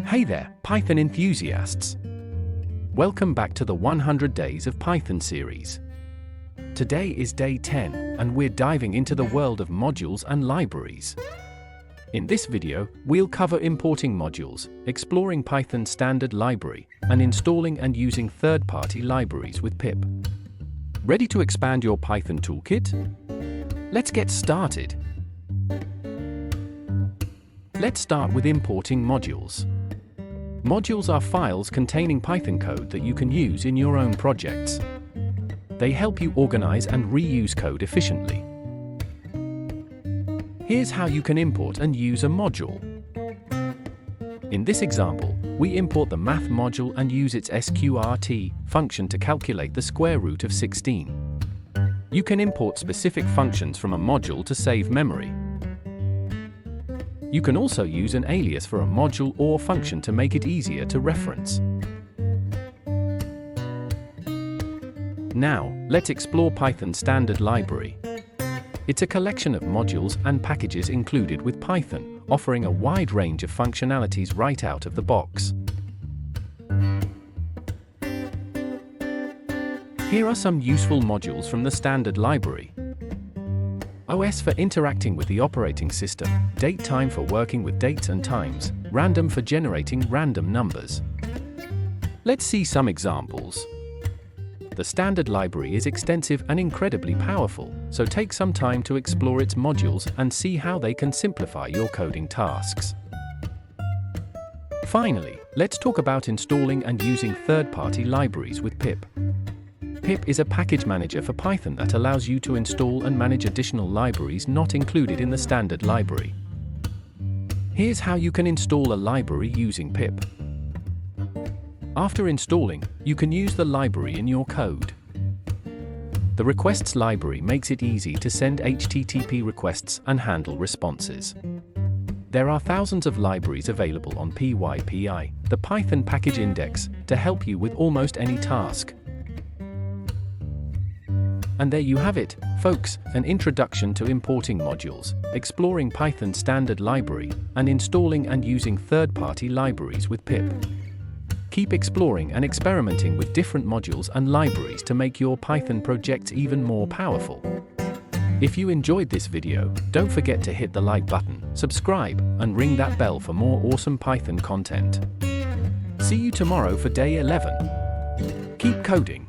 Hey there, Python enthusiasts! Welcome back to the 100 Days of Python series. Today is day 10, and we're diving into the world of modules and libraries. In this video, we'll cover importing modules, exploring Python's standard library, and installing and using third-party libraries with pip. Ready to expand your Python toolkit? Let's get started. Let's start with importing modules. Modules are files containing Python code that you can use in your own projects. They help you organize and reuse code efficiently. Here's how you can import and use a module. In this example, we import the math module and use its sqrt function to calculate the square root of 16. You can import specific functions from a module to save memory. You can also use an alias for a module or function to make it easier to reference. Now, let's explore Python's standard library. It's a collection of modules and packages included with Python, offering a wide range of functionalities right out of the box. Here are some useful modules from the standard library. OS for interacting with the operating system, datetime for working with dates and times, random for generating random numbers. Let's see some examples. The standard library is extensive and incredibly powerful, so take some time to explore its modules and see how they can simplify your coding tasks. Finally, let's talk about installing and using third-party libraries with pip. Pip is a package manager for Python that allows you to install and manage additional libraries not included in the standard library. Here's how you can install a library using pip. After installing, you can use the library in your code. The requests library makes it easy to send HTTP requests and handle responses. There are thousands of libraries available on PyPI, the Python package index, to help you with almost any task. And there you have it, folks, an introduction to importing modules, exploring Python's standard library, and installing and using third-party libraries with pip. Keep exploring and experimenting with different modules and libraries to make your Python projects even more powerful. If you enjoyed this video, don't forget to hit the like button, subscribe, and ring that bell for more awesome Python content. See you tomorrow for day 11. Keep coding.